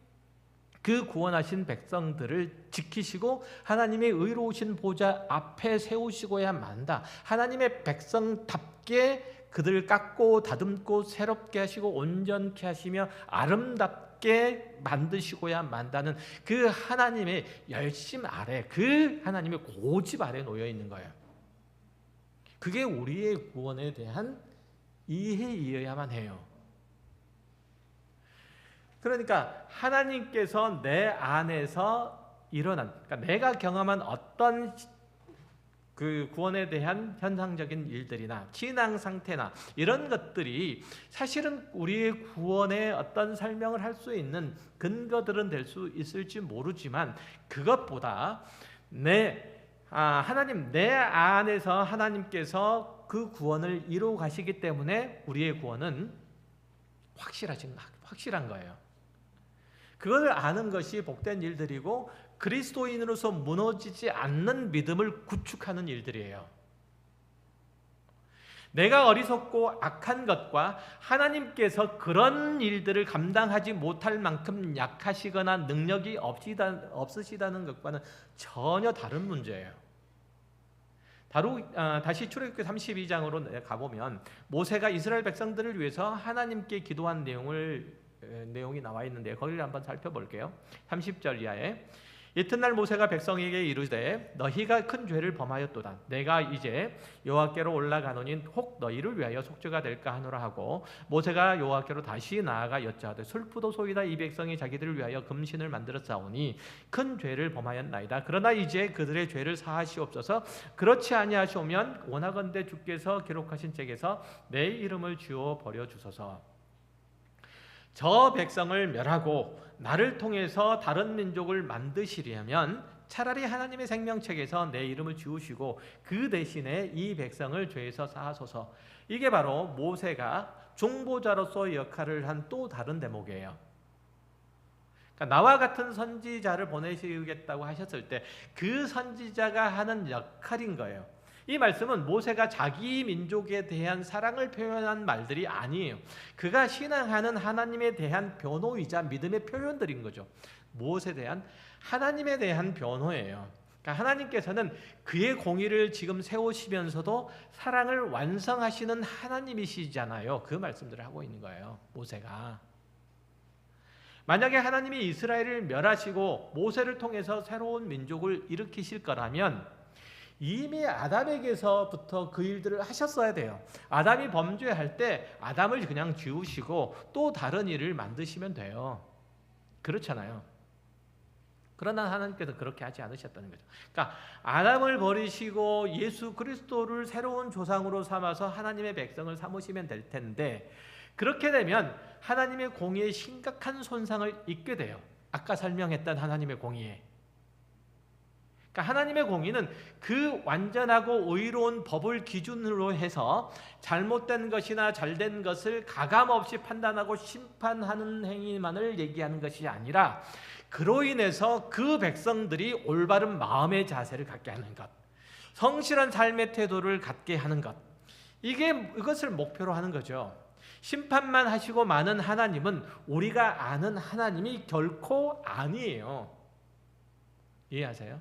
그 구원하신 백성들을 지키시고 하나님의 의로우신 보좌 앞에 세우시고야 만다. 하나님의 백성답게 그들을 깎고 다듬고 새롭게 하시고 온전케 하시며 아름답게 만드시고야 만다는 그 하나님의 열심 아래, 그 하나님의 고집 아래 놓여 있는 거예요. 그게 우리의 구원에 대한 이해이어야만 해요. 그러니까 하나님께서 내 안에서 일어난, 그러니까 내가 경험한 어떤 그 구원에 대한 현상적인 일들이나 신앙 상태나 이런 것들이 사실은 우리의 구원의 어떤 설명을 할 수 있는 근거들은 될 수 있을지 모르지만, 그것보다 하나님 내 안에서 하나님께서 그 구원을 이루어 가시기 때문에 우리의 구원은 확실한 거예요. 그걸 아는 것이 복된 일들이고 그리스도인으로서 무너지지 않는 믿음을 구축하는 일들이에요. 내가 어리석고 악한 것과 하나님께서 그런 일들을 감당하지 못할 만큼 약하시거나 능력이 없으시다는 것과는 전혀 다른 문제예요. 다시 출애굽기 32장으로 가보면 모세가 이스라엘 백성들을 위해서 하나님께 기도한 내용이 나와 있는데 거기를 한번 살펴볼게요. 30절 이하에 이튿날 모세가 백성에게 이르되 너희가 큰 죄를 범하였도다. 내가 이제 여호와께로 올라가노니 혹 너희를 위하여 속죄가 될까 하노라 하고, 모세가 여호와께로 다시 나아가 여짜하되 슬프도소이다. 이 백성이 자기들을 위하여 금신을 만들었사오니 큰 죄를 범하였나이다. 그러나 이제 그들의 죄를 사하시옵소서. 그렇지 아니하시오면 원하건대 주께서 기록하신 책에서 내 이름을 지워 버려 주소서. 저 백성을 멸하고 나를 통해서 다른 민족을 만드시려면 차라리 하나님의 생명책에서 내 이름을 지우시고 그 대신에 이 백성을 죄에서 사하소서. 이게 바로 모세가 중보자로서 역할을 한 또 다른 대목이에요. 그러니까 나와 같은 선지자를 보내시겠다고 하셨을 때 그 선지자가 하는 역할인 거예요. 이 말씀은 모세가 자기 민족에 대한 사랑을 표현한 말들이 아니에요. 그가 신앙하는 하나님에 대한 변호이자 믿음의 표현들인 거죠. 무엇에 대한? 하나님에 대한 변호예요. 그러니까 하나님께서는 그의 공의를 지금 세우시면서도 사랑을 완성하시는 하나님이시잖아요. 그 말씀들을 하고 있는 거예요, 모세가. 만약에 하나님이 이스라엘을 멸하시고 모세를 통해서 새로운 민족을 일으키실 거라면 이미 아담에게서부터 그 일들을 하셨어야 돼요. 아담이 범죄할 때 아담을 그냥 지우시고 또 다른 일을 만드시면 돼요. 그렇잖아요. 그러나 하나님께서 그렇게 하지 않으셨다는 거죠. 그러니까 아담을 버리시고 예수 그리스도를 새로운 조상으로 삼아서 하나님의 백성을 삼으시면 될 텐데, 그렇게 되면 하나님의 공의에 심각한 손상을 입게 돼요. 아까 설명했던 하나님의 공의에. 그러니까 하나님의 공의는 그 완전하고 의로운 법을 기준으로 해서 잘못된 것이나 잘된 것을 가감없이 판단하고 심판하는 행위만을 얘기하는 것이 아니라 그로 인해서 그 백성들이 올바른 마음의 자세를 갖게 하는 것, 성실한 삶의 태도를 갖게 하는 것, 이것을 목표로 하는 거죠. 심판만 하시고 마는 하나님은 우리가 아는 하나님이 결코 아니에요. 이해하세요?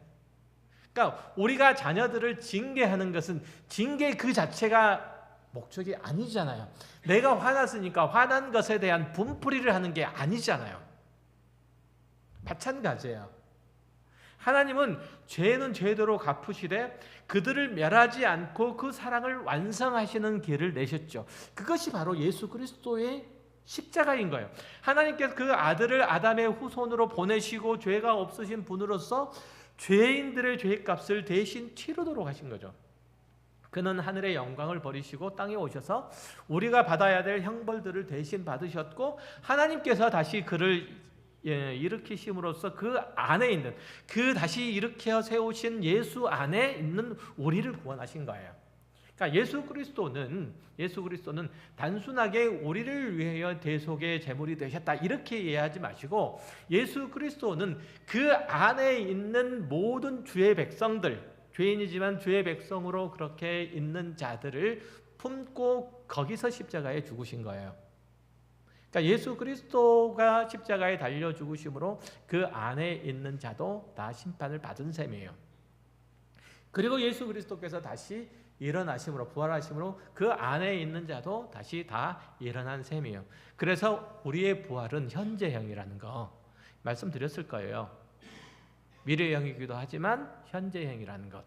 그러니까 우리가 자녀들을 징계하는 것은 징계 그 자체가 목적이 아니잖아요. 내가 화났으니까 화난 것에 대한 분풀이를 하는 게 아니잖아요. 마찬가지예요. 하나님은 죄는 죄대로 갚으시되 그들을 멸하지 않고 그 사랑을 완성하시는 길을 내셨죠. 그것이 바로 예수 그리스도의 십자가인 거예요. 하나님께서 그 아들을 아담의 후손으로 보내시고 죄가 없으신 분으로서 죄인들의 죄값을 대신 치르도록 하신 거죠. 그는 하늘의 영광을 버리시고 땅에 오셔서 우리가 받아야 될 형벌들을 대신 받으셨고, 하나님께서 다시 그를 일으키심으로써 그 안에 있는, 그 다시 일으켜 세우신 예수 안에 있는 우리를 구원하신 거예요. 그러니까 예수 그리스도는 단순하게 우리를 위하여 대속의 제물이 되셨다 이렇게 이해하지 마시고, 예수 그리스도는 그 안에 있는 모든 주의 백성들, 죄인이지만 주의 백성으로 그렇게 있는 자들을 품고 거기서 십자가에 죽으신 거예요. 그러니까 예수 그리스도가 십자가에 달려 죽으심으로 그 안에 있는 자도 다 심판을 받은 셈이에요. 그리고 예수 그리스도께서 다시 일어나심으로, 부활하심으로 그 안에 있는 자도 다시 다 일어난 셈이에요. 그래서 우리의 부활은 현재형이라는 거 말씀드렸을 거예요. 미래형이기도 하지만 현재형이라는 것.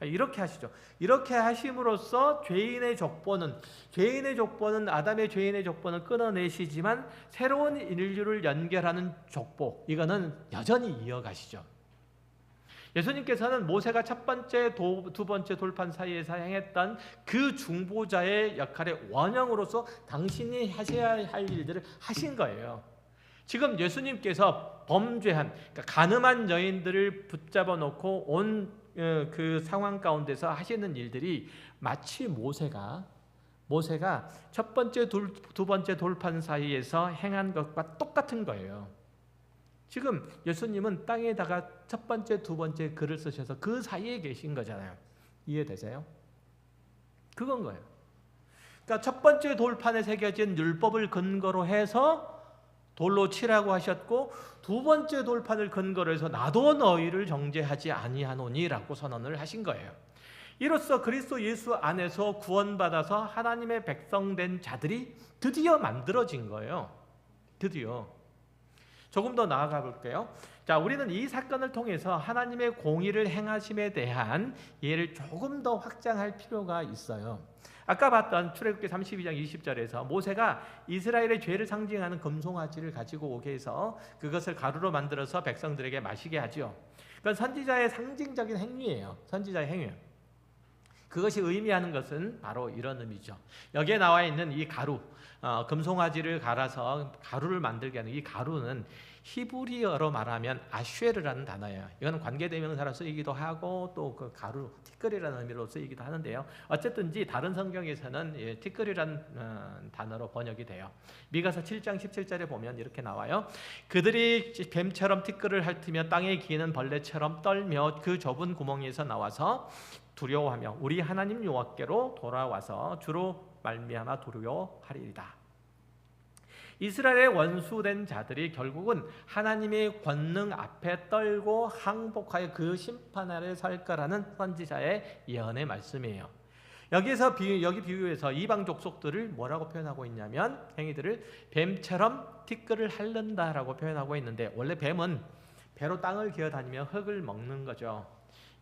이렇게 하시죠. 이렇게 하심으로써 죄인의 족보는 아담의 죄인의 족보는 끊어내시지만 새로운 인류를 연결하는 족보, 이거는 여전히 이어가시죠. 예수님께서는 모세가 첫 번째, 두 번째 돌판 사이에서 행했던 그 중보자의 역할의 원형으로서 당신이 하셔야 할 일들을 하신 거예요. 지금 예수님께서 범죄한, 그러니까 간음한 여인들을 붙잡아 놓고 온 그 상황 가운데서 하시는 일들이 마치 모세가 첫 번째, 두 번째 돌판 사이에서 행한 것과 똑같은 거예요. 지금 예수님은 땅에다가 첫 번째, 두 번째 글을 쓰셔서 그 사이에 계신 거잖아요. 이해되세요? 그건 거예요. 그러니까 첫 번째 돌판에 새겨진 율법을 근거로 해서 돌로 치라고 하셨고, 두 번째 돌판을 근거로 해서 나도 너희를 정죄하지 아니하노니라고 선언을 하신 거예요. 이로써 그리스도 예수 안에서 구원받아서 하나님의 백성된 자들이 드디어 만들어진 거예요. 드디어. 조금 더 나아가 볼게요. 자, 우리는 이 사건을 통해서 하나님의 공의를 행하심에 대한 이해를 조금 더 확장할 필요가 있어요. 아까 봤던 출애굽기 32장 20절에서 모세가 이스라엘의 죄를 상징하는 금송아지를 가지고 오게 해서 그것을 가루로 만들어서 백성들에게 마시게 하죠. 그건 선지자의 상징적인 행위예요. 선지자의 행위. 그것이 의미하는 것은 바로 이런 의미죠. 여기에 나와 있는 이 가루, 금송아지를 갈아서 가루를 만들게 하는 이 가루는 히브리어로 말하면 아쉐르라는 단어예요. 이건 관계대명사로 쓰이기도 하고 또 그 가루, 티끌이라는 의미로 쓰이기도 하는데요. 어쨌든지 다른 성경에서는 티끌이라는 단어로 번역이 돼요. 미가서 7장 17절에 보면 이렇게 나와요. 그들이 뱀처럼 티끌을 핥으며 땅에 기는 벌레처럼 떨며 그 좁은 구멍에서 나와서 두려워하며 우리 하나님 여호와께로 돌아와서 주로 말미암아 두려워하리이다. 이스라엘의 원수된 자들이 결국은 하나님의 권능 앞에 떨고 항복하여 그 심판 아래 설 거라는 선지자의 예언의 말씀이에요. 여기에서 여기 비유에서 이방 족속들을 뭐라고 표현하고 있냐면 행위들을 뱀처럼 티끌을 핥는다라고 표현하고 있는데, 원래 뱀은 배로 땅을 기어다니며 흙을 먹는 거죠.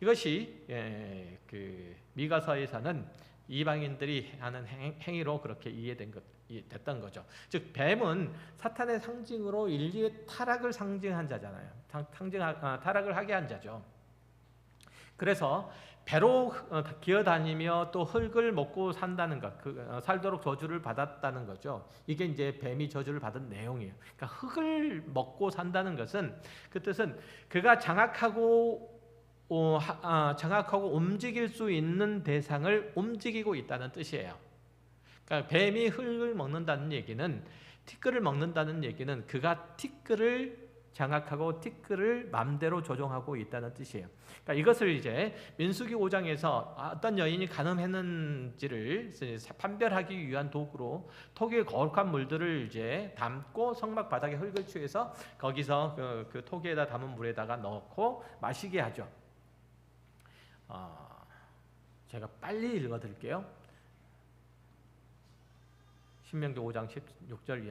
이것이 그 미가서에서는 이방인들이 하는 행위로 그렇게 이해됐던 거죠. 즉 뱀은 사탄의 상징으로 인류의 타락을 상징한 자잖아요. 타락을 하게 한 자죠. 그래서 배로 기어다니며 또 흙을 먹고 산다는 것, 살도록 저주를 받았다는 거죠. 이게 이제 뱀이 저주를 받은 내용이에요. 그러니까 흙을 먹고 산다는 것은, 그 뜻은 그가 장악하고 움직일 수 있는 대상을 움직이고 있다는 뜻이에요. 그러니까 뱀이 흙을 먹는다는 얘기는, 티끌을 먹는다는 얘기는 그가 티끌을 장악하고 티끌을 맘대로 조종하고 있다는 뜻이에요. 그러니까 이것을 이제 민수기 5장에서 어떤 여인이 간음했는지를 판별하기 위한 도구로 토기의 거룩한 물들을 이제 담고 성막 바닥에 흙을 취해서 거기서 그 토기에다 담은 물에다가 넣고 마시게 하죠. 제가 빨리 읽어드릴게요. 신명기 5장 16절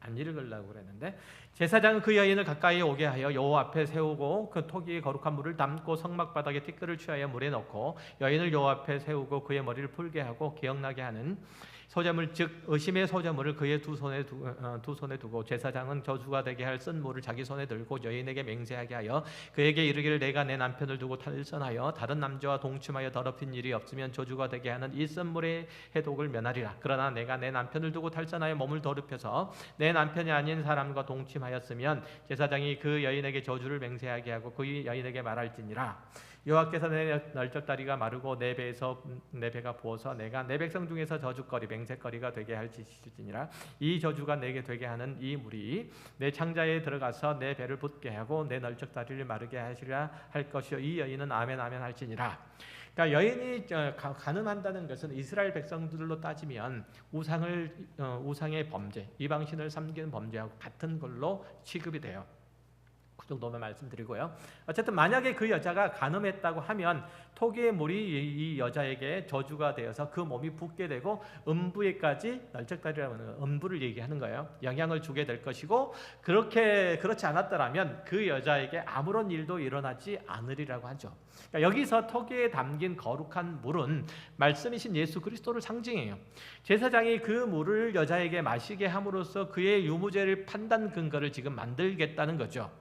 안 읽으려고 그랬는데, 제사장은 그 여인을 가까이 오게 하여 여호와 앞에 세우고 그 토기의 거룩한 물을 담고 성막 바닥에 티끌을 취하여 물에 넣고 여인을 여호와 앞에 세우고 그의 머리를 풀게 하고 기억나게 하는 소재물, 즉 의심의 소재물을 그의 두 손에 두고 제사장은 저주가 되게 할 쓴 물을 자기 손에 들고 여인에게 맹세하게 하여 그에게 이르기를 내가 내 남편을 두고 탈선하여 다른 남자와 동침하여 더럽힌 일이 없으면 저주가 되게 하는 이 쓴 물의 해독을 면하리라. 그러나 내가 내 남편을 두고 탈선하여 몸을 더럽혀서 내 남편이 아닌 사람과 동침하였으면 제사장이 그 여인에게 저주를 맹세하게 하고 그 여인에게 말할지니라. 여호와께서 내 널쩍다리가 마르고 내 배가 부어서 내가 내 백성 중에서 저주거리 맹세거리가 되게 할지니라. 이 저주가 내게 되게 하는 이 물이 내 창자에 들어가서 내 배를 붓게 하고 내 널쩍다리를 마르게 하시리라 할 것이요 이 여인은 아멘 아멘 할지니라. 그러니까 여인이 간음한다는 것은 이스라엘 백성들로 따지면 우상의 범죄, 이방신을 섬기는 범죄하고 같은 걸로 취급이 돼요. 그 정도만 말씀드리고요. 어쨌든 만약에 그 여자가 간음했다고 하면 토기의 물이 이 여자에게 저주가 되어서 그 몸이 붓게 되고 음부에까지, 널쩍다리라는 음부를 얘기하는 거예요. 영향을 주게 될 것이고, 그렇지 않았더라면 그 여자에게 아무런 일도 일어나지 않으리라고 하죠. 그러니까 여기서 토기에 담긴 거룩한 물은 말씀이신 예수 그리스도를 상징해요. 제사장이 그 물을 여자에게 마시게 함으로써 그의 유무죄를 판단 근거를 지금 만들겠다는 거죠.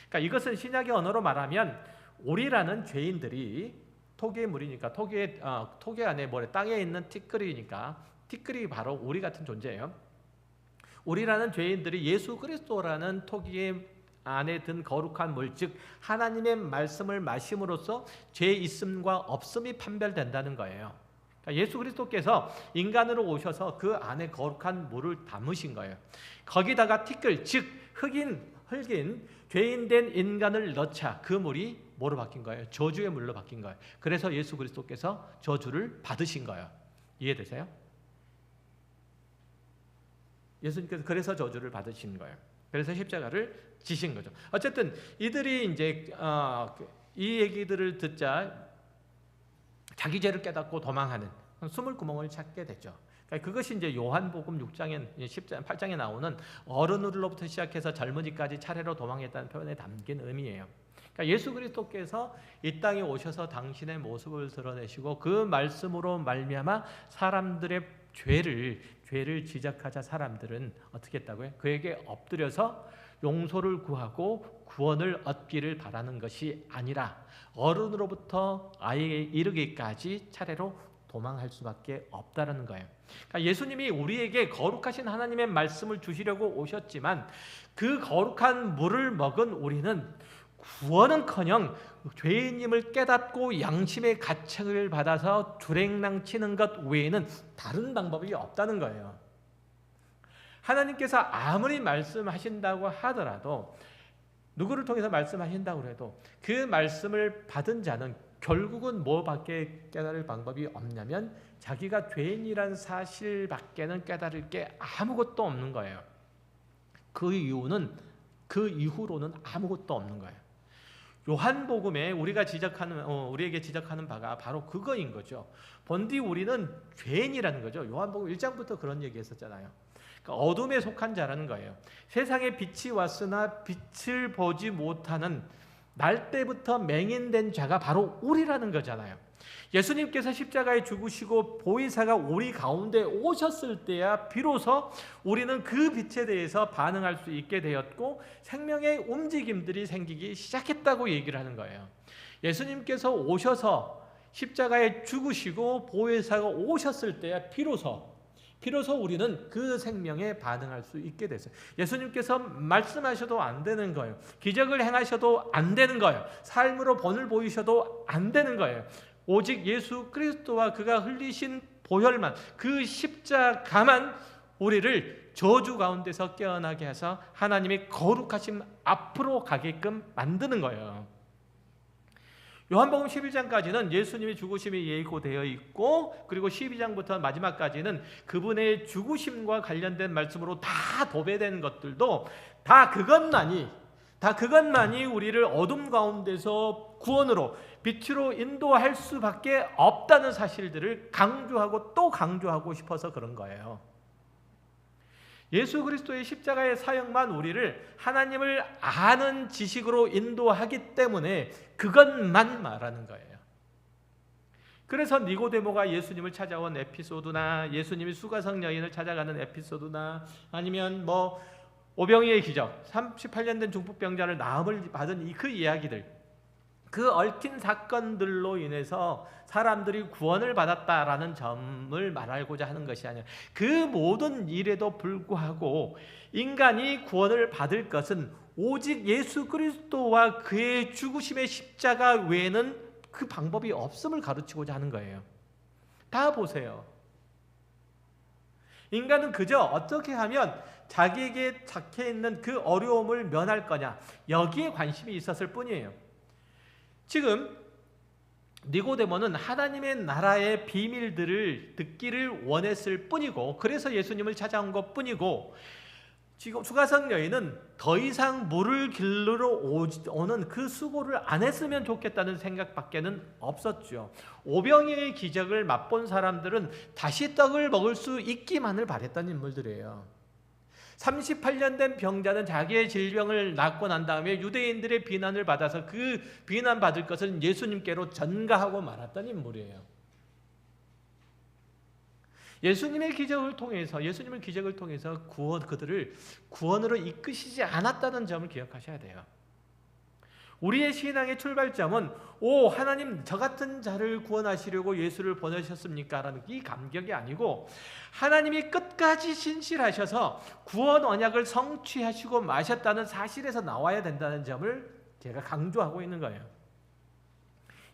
그러니까 이것은 신약의 언어로 말하면 오리라는 죄인들이, 토기의 물이니까 토기 안에 땅에 있는 티끌이니까 티끌이 바로 오리 같은 존재예요. 오리라는 죄인들이 예수 그리스도라는 토기의 안에 든 거룩한 물, 즉 하나님의 말씀을 마심으로써 죄 있음과 없음이 판별된다는 거예요. 그러니까 예수 그리스도께서 인간으로 오셔서 그 안에 거룩한 물을 담으신 거예요. 거기다가 티끌, 즉 흙인 죄인된 인간을 넣자 그 물이 뭐로 바뀐 거예요? 저주의 물로 바뀐 거예요. 그래서 예수 그리스도께서 저주를 받으신 거예요. 이해되세요? 예수님께서 그래서 저주를 받으신 거예요. 그래서 십자가를 지신 거죠. 어쨌든 이들이 이제 이 얘기들을 듣자 자기 죄를 깨닫고 도망하는 숨을 구멍을 찾게 됐죠. 그것이 이제 요한복음 6장에 10장 8장에 나오는 어른으로부터 시작해서 젊은이까지 차례로 도망했다는 표현에 담긴 의미예요. 그러니까 예수 그리스도께서 이 땅에 오셔서 당신의 모습을 드러내시고 그 말씀으로 말미암아 사람들의 죄를 지적하자 사람들은 어떻게 했다고요? 그에게 엎드려서 용서를 구하고 구원을 얻기를 바라는 것이 아니라 어른으로부터 아이에 이르기까지 차례로 도망할 수밖에 없다는 거예요. 그러니까 예수님이 우리에게 거룩하신 하나님의 말씀을 주시려고 오셨지만 그 거룩한 물을 먹은 우리는 구원은커녕 죄인임을 깨닫고 양심의 가책을 받아서 주랭랑치는 것 외에는 다른 방법이 없다는 거예요. 하나님께서 아무리 말씀하신다고 하더라도, 누구를 통해서 말씀하신다고 해도 그 말씀을 받은 자는 결국은 뭐밖에 깨달을 방법이 없냐면 자기가 죄인이란 사실밖에는 깨달을 게 아무것도 없는 거예요. 그 이후로는 아무것도 없는 거예요. 요한복음에 우리에게 지적하는 바가 바로 그거인 거죠. 본디 우리는 죄인이라는 거죠. 요한복음 1장부터 그런 얘기했었잖아요. 그러니까 어둠에 속한 자라는 거예요. 세상에 빛이 왔으나 빛을 보지 못하는 날 때부터 맹인된 자가 바로 우리라는 거잖아요. 예수님께서 십자가에 죽으시고 보혜사가 우리 가운데 오셨을 때야 비로소 우리는 그 빛에 대해서 반응할 수 있게 되었고 생명의 움직임들이 생기기 시작했다고 얘기를 하는 거예요. 예수님께서 오셔서 십자가에 죽으시고 보혜사가 오셨을 때야 비로소 우리는 그 생명에 반응할 수 있게 됐어요. 예수님께서 말씀하셔도 안 되는 거예요. 기적을 행하셔도 안 되는 거예요. 삶으로 본을 보이셔도 안 되는 거예요. 오직 예수 그리스도와 그가 흘리신 보혈만, 그 십자가만 우리를 저주 가운데서 깨어나게 해서 하나님의 거룩하심 앞으로 가게끔 만드는 거예요. 요한복음 11장까지는 예수님의 죽으심이 예고되어 있고, 그리고 12장부터 마지막까지는 그분의 죽으심과 관련된 말씀으로 다 도배된 것들도 다 그것만이 우리를 어둠 가운데서 구원으로, 빛으로 인도할 수밖에 없다는 사실들을 강조하고 또 강조하고 싶어서 그런 거예요. 예수 그리스도의 십자가의 사역만 우리를 하나님을 아는 지식으로 인도하기 때문에 그것만 말하는 거예요. 그래서 니고데모가 예수님을 찾아온 에피소드나, 예수님이 수가성 여인을 찾아가는 에피소드나, 아니면 오병이의 기적, 38년 된 중풍병자를 나음을 받은 그 이야기들, 그 얽힌 사건들로 인해서 사람들이 구원을 받았다라는 점을 말하고자 하는 것이 아니라, 그 모든 일에도 불구하고 인간이 구원을 받을 것은 오직 예수 그리스도와 그의 죽으심의 십자가 외에는 그 방법이 없음을 가르치고자 하는 거예요. 다 보세요. 인간은 그저 어떻게 하면 자기에게 적혀있는 그 어려움을 면할 거냐, 여기에 관심이 있었을 뿐이에요. 지금 니고데모는 하나님의 나라의 비밀들을 듣기를 원했을 뿐이고, 그래서 예수님을 찾아온 것 뿐이고, 지금 수가성 여인은 더 이상 물을 길러 오는 그 수고를 안 했으면 좋겠다는 생각밖에는 없었죠. 오병이의 기적을 맛본 사람들은 다시 떡을 먹을 수 있기만을 바랬던 인물들이에요. 38년 된 병자는 자기의 질병을 낫고 난 다음에 유대인들의 비난을 받아서 그 비난받을 것을 예수님께로 전가하고 말았던 인물이에요. 예수님을 기적을 통해서 그들을 구원으로 이끄시지 않았다는 점을 기억하셔야 돼요. 우리의 신앙의 출발점은 하나님 저 같은 자를 구원하시려고 예수를 보내셨습니까? 라는 이 감격이 아니고, 하나님이 끝까지 신실하셔서 구원 언약을 성취하시고 마셨다는 사실에서 나와야 된다는 점을 제가 강조하고 있는 거예요.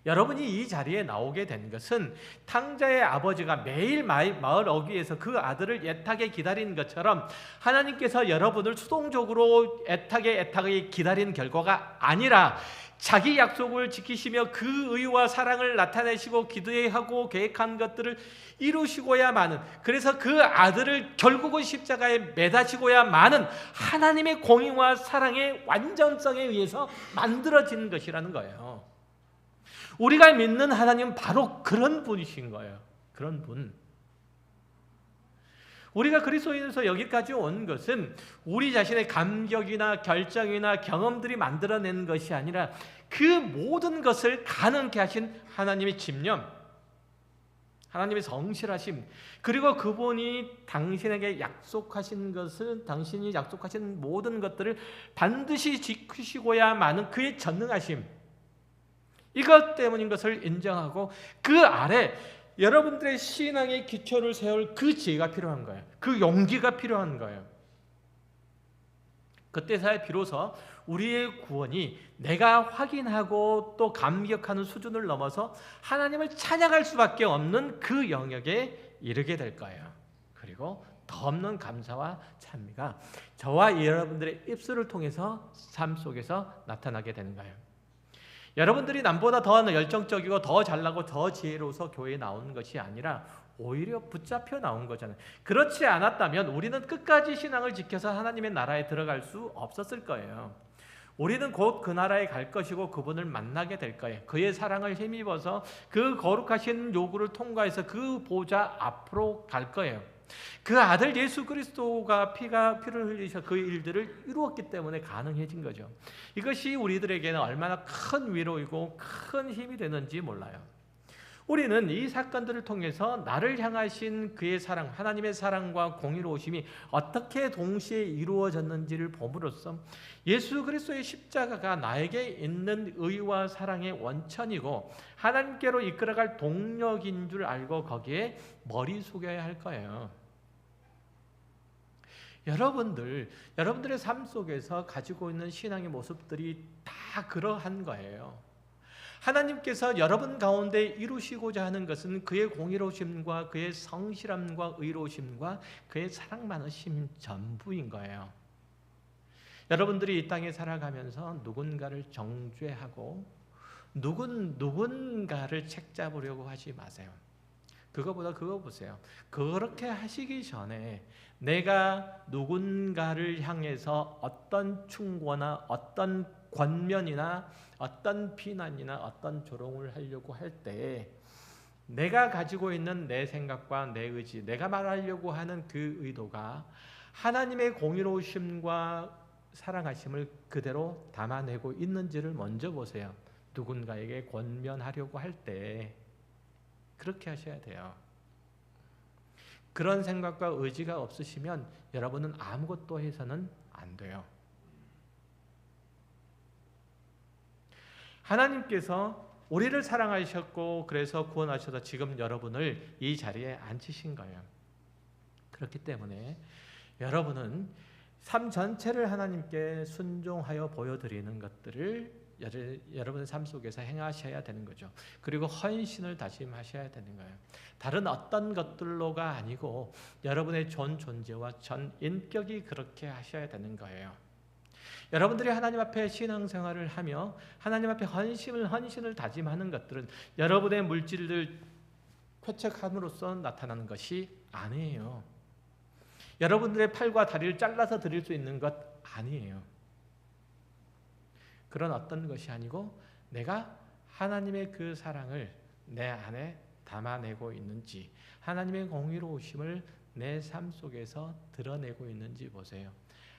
여러분이 이 자리에 나오게 된 것은 탕자의 아버지가 매일 마을 어귀에서 그 아들을 애타게 기다린 것처럼 하나님께서 여러분을 수동적으로 애타게 기다린 결과가 아니라, 자기 약속을 지키시며 그 의와 사랑을 나타내시고 기대하고 계획한 것들을 이루시고야마는, 그래서 그 아들을 결국은 십자가에 매다시고야마는 하나님의 공의와 사랑의 완전성에 의해서 만들어진 것이라는 거예요. 우리가 믿는 하나님은 바로 그런 분이신 거예요. 그런 분. 우리가 그리스도인에서 여기까지 온 것은 우리 자신의 감격이나 결정이나 경험들이 만들어낸 것이 아니라, 그 모든 것을 가능케 하신 하나님의 집념, 하나님의 성실하심, 그리고 그분이 당신에게 약속하신 것을, 당신이 약속하신 모든 것들을 반드시 지키시고야마는 그의 전능하심, 이것 때문인 것을 인정하고, 그 아래 여러분들의 신앙의 기초를 세울 그 지혜가 필요한 거예요. 그 용기가 필요한 거예요. 그때서야 비로소 우리의 구원이 내가 확인하고 또 감격하는 수준을 넘어서 하나님을 찬양할 수밖에 없는 그 영역에 이르게 될 거예요. 그리고 더 없는 감사와 찬미가 저와 여러분들의 입술을 통해서 삶 속에서 나타나게 되는 거예요. 여러분들이 남보다 더 열정적이고 더 잘나고 더 지혜로워서 교회에 나오는 것이 아니라 오히려 붙잡혀 나온 거잖아요. 그렇지 않았다면 우리는 끝까지 신앙을 지켜서 하나님의 나라에 들어갈 수 없었을 거예요. 우리는 곧 그 나라에 갈 것이고 그분을 만나게 될 거예요. 그의 사랑을 힘입어서 그 거룩하신 요구를 통과해서 그 보좌 앞으로 갈 거예요. 그 아들 예수 그리스도가 피를 흘리셔 그 일들을 이루었기 때문에 가능해진 거죠. 이것이 우리들에게는 얼마나 큰 위로이고 큰 힘이 되는지 몰라요. 우리는 이 사건들을 통해서 나를 향하신 그의 사랑, 하나님의 사랑과 공의로우심이 어떻게 동시에 이루어졌는지를 봄으로써 예수 그리스도의 십자가가 나에게 있는 의와 사랑의 원천이고 하나님께로 이끌어갈 동력인 줄 알고 거기에 머리 숙여야 할 거예요. 여러분들의 삶 속에서 가지고 있는 신앙의 모습들이 다 그러한 거예요. 하나님께서 여러분 가운데 이루시고자 하는 것은 그의 공의로우심과 그의 성실함과 의로우심과 그의 사랑 많으심 전부인 거예요. 여러분들이 이 땅에 살아가면서 누군가를 정죄하고 누군가를 책잡으려고 하지 마세요. 그거 보세요. 그렇게 하시기 전에 내가 누군가를 향해서 어떤 충고나 어떤 권면이나 어떤 비난이나 어떤 조롱을 하려고 할 때 내가 가지고 있는 내 생각과 내 의지, 내가 말하려고 하는 그 의도가 하나님의 공의로우심과 사랑하심을 그대로 담아내고 있는지를 먼저 보세요. 누군가에게 권면하려고 할 때 그렇게 하셔야 돼요. 그런 생각과 의지가 없으시면 여러분은 아무것도 해서는 안 돼요. 하나님께서 우리를 사랑하셨고 그래서 구원하셔서 지금 여러분을 이 자리에 앉히신 거예요. 그렇기 때문에 여러분은 삶 전체를 하나님께 순종하여 보여드리는 것들을 여러분의 삶 속에서 행하셔야 되는 거죠. 그리고 헌신을 다짐하셔야 되는 거예요. 다른 어떤 것들로가 아니고 여러분의 전 존재와 전 인격이 그렇게 하셔야 되는 거예요. 여러분들이 하나님 앞에 신앙생활을 하며 하나님 앞에 헌신을 다짐하는 것들은 여러분의 물질을 쾌척함으로써 나타나는 것이 아니에요. 여러분들의 팔과 다리를 잘라서 드릴 수 있는 것 아니에요. 그런 어떤 것이 아니고 내가 하나님의 그 사랑을 내 안에 담아내고 있는지, 하나님의 공의로우심을 내 삶 속에서 드러내고 있는지 보세요.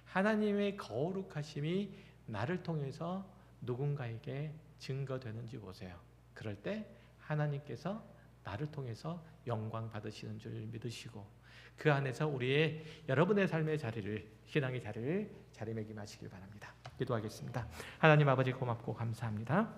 하나님의 거룩하심이 나를 통해서 누군가에게 증거되는지 보세요. 그럴 때 하나님께서 나를 통해서 영광 받으시는 줄 믿으시고 그 안에서 여러분의 삶의 자리를, 신앙의 자리를 자리매김하시길 바랍니다. 기도하겠습니다. 하나님 아버지 고맙고 감사합니다.